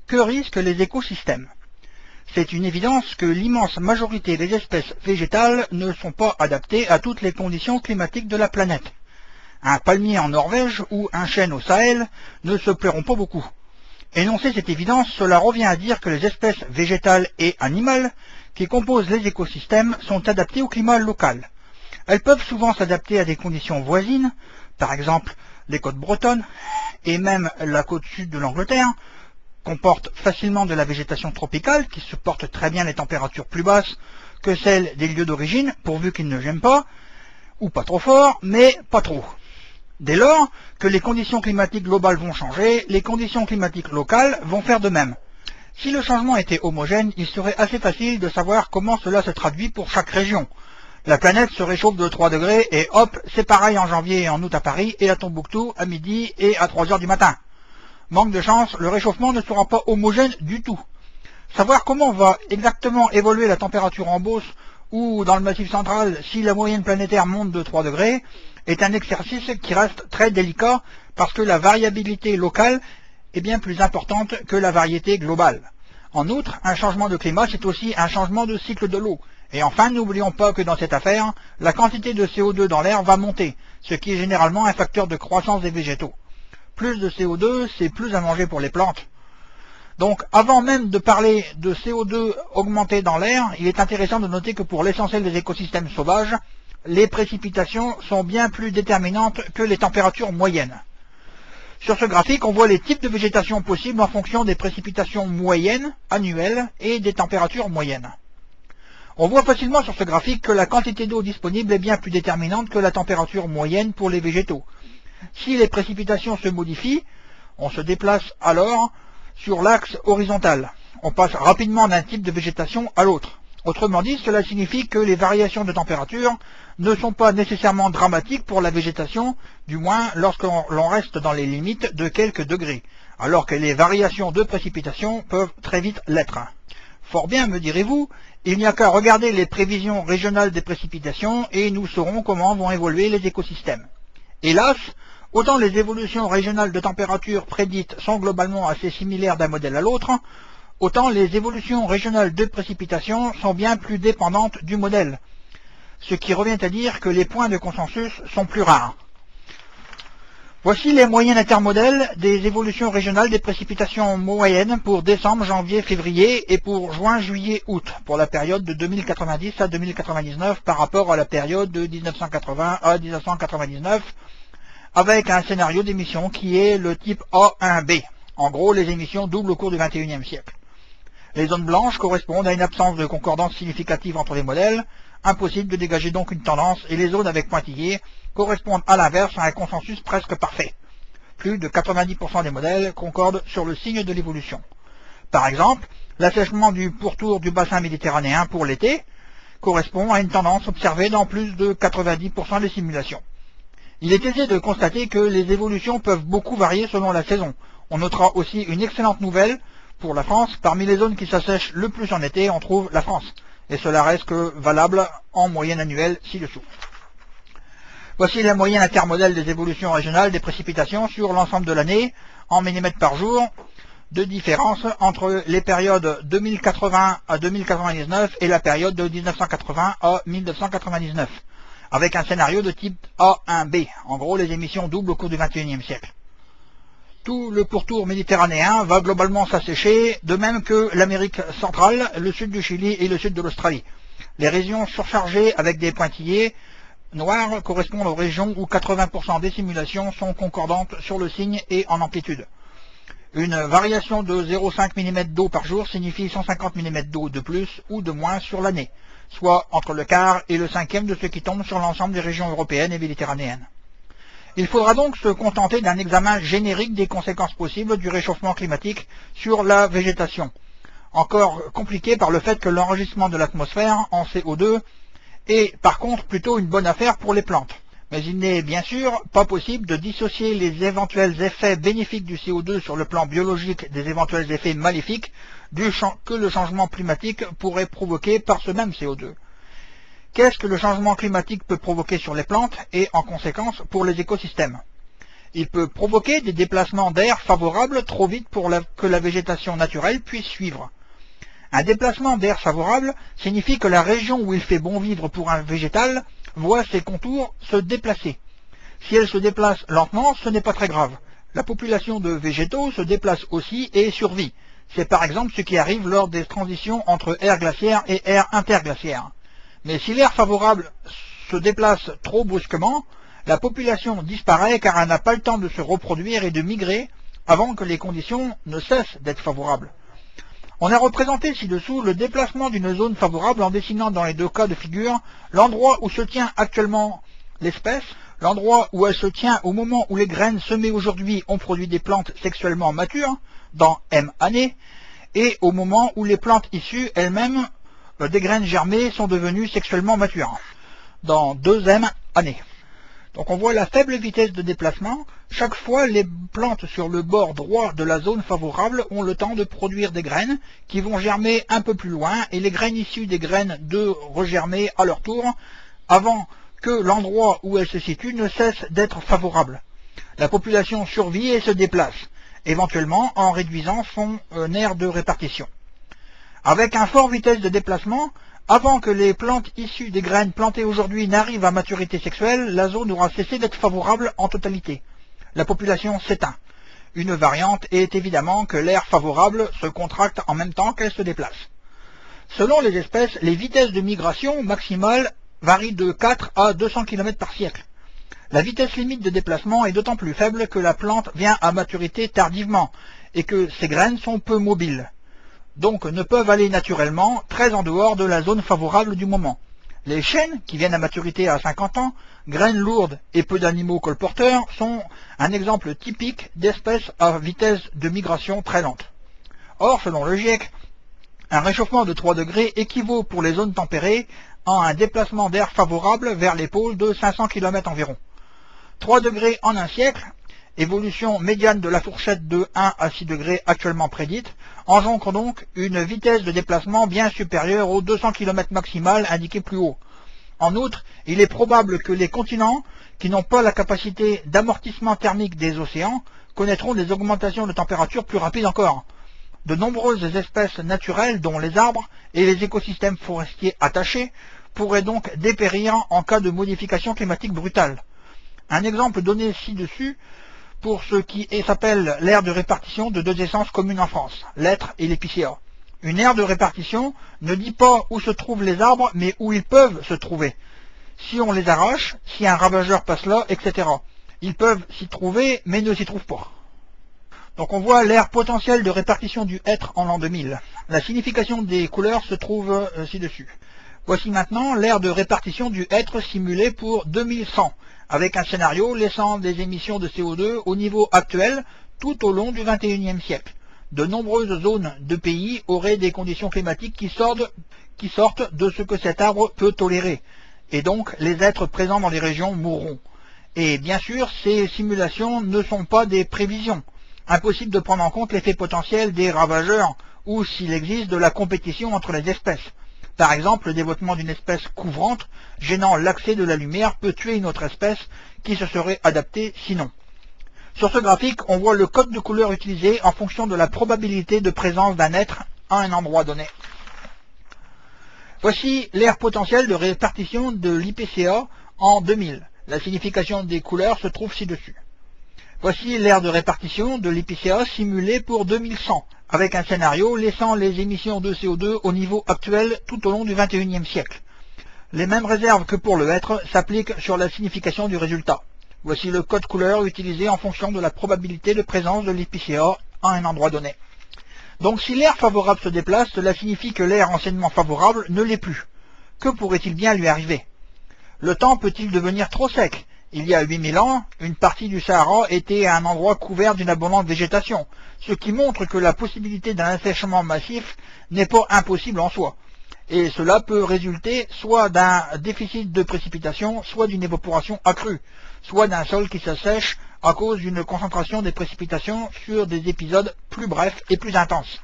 Que risquent les écosystèmes? C'est une évidence que l'immense majorité des espèces végétales ne sont pas adaptées à toutes les conditions climatiques de la planète. Un palmier en Norvège ou un chêne au Sahel ne se plairont pas beaucoup. Énoncer cette évidence, cela revient à dire que les espèces végétales et animales qui composent les écosystèmes sont adaptées au climat local. Elles peuvent souvent s'adapter à des conditions voisines, par exemple les côtes bretonnes et même la côte sud de l'Angleterre, comportent facilement de la végétation tropicale qui supporte très bien les températures plus basses que celles des lieux d'origine, pourvu qu'ils ne gèlent pas, ou pas trop fort, mais pas trop. Dès lors que les conditions climatiques globales vont changer, les conditions climatiques locales vont faire de même. Si le changement était homogène, il serait assez facile de savoir comment cela se traduit pour chaque région. La planète se réchauffe de 3 degrés et hop, c'est pareil en janvier et en août à Paris et à Tombouctou à midi et à 3 heures du matin. Manque de chance, le réchauffement ne sera pas homogène du tout. Savoir comment va exactement évoluer la température en Beauce ou dans le Massif central si la moyenne planétaire monte de 3 degrés est un exercice qui reste très délicat parce que la variabilité locale est bien plus importante que la variété globale. En outre, un changement de climat, c'est aussi un changement de cycle de l'eau. Et enfin, n'oublions pas que dans cette affaire, la quantité de CO2 dans l'air va monter, ce qui est généralement un facteur de croissance des végétaux. Plus de CO2, c'est plus à manger pour les plantes. Donc, avant même de parler de CO2 augmenté dans l'air, il est intéressant de noter que pour l'essentiel des écosystèmes sauvages, les précipitations sont bien plus déterminantes que les températures moyennes. Sur ce graphique, on voit les types de végétation possibles en fonction des précipitations moyennes, annuelles, et des températures moyennes. On voit facilement sur ce graphique que la quantité d'eau disponible est bien plus déterminante que la température moyenne pour les végétaux. Si les précipitations se modifient, on se déplace alors sur l'axe horizontal. On passe rapidement d'un type de végétation à l'autre. Autrement dit, cela signifie que les variations de température ne sont pas nécessairement dramatiques pour la végétation, du moins lorsque l'on reste dans les limites de quelques degrés, alors que les variations de précipitation peuvent très vite l'être. Fort bien, me direz-vous, il n'y a qu'à regarder les prévisions régionales des précipitations et nous saurons comment vont évoluer les écosystèmes. Hélas, autant les évolutions régionales de température prédites sont globalement assez similaires d'un modèle à l'autre, autant les évolutions régionales de précipitation sont bien plus dépendantes du modèle, ce qui revient à dire que les points de consensus sont plus rares. Voici les moyennes intermodèles des évolutions régionales des précipitations moyennes pour décembre, janvier, février et pour juin, juillet, août, pour la période de 2090 à 2099 par rapport à la période de 1980 à 1999, avec un scénario d'émission qui est le type A1B. En gros, les émissions doublent au cours du XXIe siècle. Les zones blanches correspondent à une absence de concordance significative entre les modèles, impossible de dégager donc une tendance, et les zones avec pointillés correspondent à l'inverse à un consensus presque parfait. Plus de 90% des modèles concordent sur le signe de l'évolution. Par exemple, l'assèchement du pourtour du bassin méditerranéen pour l'été correspond à une tendance observée dans plus de 90% des simulations. Il est aisé de constater que les évolutions peuvent beaucoup varier selon la saison. On notera aussi une excellente nouvelle pour la France. Parmi les zones qui s'assèchent le plus en été, on trouve la France. Et cela reste que valable en moyenne annuelle ci-dessous. Voici la moyenne intermodèle des évolutions régionales des précipitations sur l'ensemble de l'année, en millimètres par jour, de différence entre les périodes 2080 à 2099 et la période de 1980 à 1999, avec un scénario de type A1B. En gros, les émissions doublent au cours du XXIe siècle. Tout le pourtour méditerranéen va globalement s'assécher, de même que l'Amérique centrale, le sud du Chili et le sud de l'Australie. Les régions surchargées avec des pointillés noirs correspondent aux régions où 80% des simulations sont concordantes sur le signe et en amplitude. Une variation de 0,5 mm d'eau par jour signifie 150 mm d'eau de plus ou de moins sur l'année, soit entre le quart et le cinquième de ce qui tombe sur l'ensemble des régions européennes et méditerranéennes. Il faudra donc se contenter d'un examen générique des conséquences possibles du réchauffement climatique sur la végétation, encore compliqué par le fait que l'enregistrement de l'atmosphère en CO2 est par contre plutôt une bonne affaire pour les plantes. Mais il n'est bien sûr pas possible de dissocier les éventuels effets bénéfiques du CO2 sur le plan biologique des éventuels effets maléfiques que le changement climatique pourrait provoquer par ce même CO2. Qu'est-ce que le changement climatique peut provoquer sur les plantes et en conséquence pour les écosystèmes? Il peut provoquer des déplacements d'air favorables trop vite pour que la végétation naturelle puisse suivre. Un déplacement d'air favorable signifie que la région où il fait bon vivre pour un végétal voit ses contours se déplacer. Si elle se déplace lentement, ce n'est pas très grave. La population de végétaux se déplace aussi et survit. C'est par exemple ce qui arrive lors des transitions entre ère glaciaire et ère interglaciaire. Mais si l'air favorable se déplace trop brusquement, la population disparaît car elle n'a pas le temps de se reproduire et de migrer avant que les conditions ne cessent d'être favorables. On a représenté ci-dessous le déplacement d'une zone favorable en dessinant dans les deux cas de figure l'endroit où se tient actuellement l'espèce, l'endroit où elle se tient au moment où les graines semées aujourd'hui ont produit des plantes sexuellement matures, dans M années, et au moment où les plantes issues elles-mêmes des graines germées sont devenues sexuellement matures, dans 2M années. Donc on voit la faible vitesse de déplacement. Chaque fois, les plantes sur le bord droit de la zone favorable ont le temps de produire des graines qui vont germer un peu plus loin et les graines issues des graines de regermer à leur tour avant que l'endroit où elles se situent ne cesse d'être favorable. La population survit et se déplace, éventuellement en réduisant son aire de répartition. Avec un fort vitesse de déplacement, avant que les plantes issues des graines plantées aujourd'hui n'arrivent à maturité sexuelle, la zone aura cessé d'être favorable en totalité. La population s'éteint. Une variante est évidemment que l'air favorable se contracte en même temps qu'elle se déplace. Selon les espèces, les vitesses de migration maximales varient de 4 à 200 km par siècle. La vitesse limite de déplacement est d'autant plus faible que la plante vient à maturité tardivement et que ses graines sont peu mobiles, donc ne peuvent aller naturellement très en dehors de la zone favorable du moment. Les chênes, qui viennent à maturité à 50 ans, graines lourdes et peu d'animaux colporteurs, sont un exemple typique d'espèces à vitesse de migration très lente. Or, selon le GIEC, un réchauffement de 3 degrés équivaut pour les zones tempérées à un déplacement d'air favorable vers les pôles de 500 km environ. 3 degrés en un siècle, évolution médiane de la fourchette de 1 à 6 degrés actuellement prédite, engendre donc une vitesse de déplacement bien supérieure aux 200 km maximal indiqué plus haut. En outre, il est probable que les continents, qui n'ont pas la capacité d'amortissement thermique des océans, connaîtront des augmentations de température plus rapides encore. De nombreuses espèces naturelles, dont les arbres et les écosystèmes forestiers attachés, pourraient donc dépérir en cas de modification climatique brutale. Un exemple donné ci-dessus pour ce qui s'appelle l'aire de répartition de deux essences communes en France, l'hêtre et l'épicéa. Une aire de répartition ne dit pas où se trouvent les arbres, mais où ils peuvent se trouver. Si on les arrache, si un ravageur passe là, etc. Ils peuvent s'y trouver, mais ne s'y trouvent pas. Donc on voit l'aire potentielle de répartition du hêtre en l'an 2000. La signification des couleurs se trouve ci-dessus. Voici maintenant l'aire de répartition du hêtre simulée pour 2100, avec un scénario laissant des émissions de CO2 au niveau actuel tout au long du XXIe siècle. De nombreuses zones de pays auraient des conditions climatiques qui sortent de ce que cet arbre peut tolérer, et donc les êtres présents dans les régions mourront. Et bien sûr, ces simulations ne sont pas des prévisions. Impossible de prendre en compte l'effet potentiel des ravageurs, ou s'il existe de la compétition entre les espèces. Par exemple, le développement d'une espèce couvrante, gênant l'accès de la lumière, peut tuer une autre espèce qui se serait adaptée sinon. Sur ce graphique, on voit le code de couleur utilisé en fonction de la probabilité de présence d'un être à un endroit donné. Voici l'aire potentielle de répartition de l'IPCA en 2000. La signification des couleurs se trouve ci-dessus. Voici l'aire de répartition de l'IPCA simulée pour 2100, avec un scénario laissant les émissions de CO2 au niveau actuel tout au long du XXIe siècle. Les mêmes réserves que pour le hêtre s'appliquent sur la signification du résultat. Voici le code couleur utilisé en fonction de la probabilité de présence de l'IPCA à un endroit donné. Donc si l'aire favorable se déplace, cela signifie que l'aire anciennement favorable ne l'est plus. Que pourrait-il bien lui arriver? Le temps peut-il devenir trop sec? Il y a 8000 ans, une partie du Sahara était un endroit couvert d'une abondante végétation, ce qui montre que la possibilité d'un assèchement massif n'est pas impossible en soi. Et cela peut résulter soit d'un déficit de précipitation, soit d'une évaporation accrue, soit d'un sol qui s'assèche à cause d'une concentration des précipitations sur des épisodes plus brefs et plus intenses.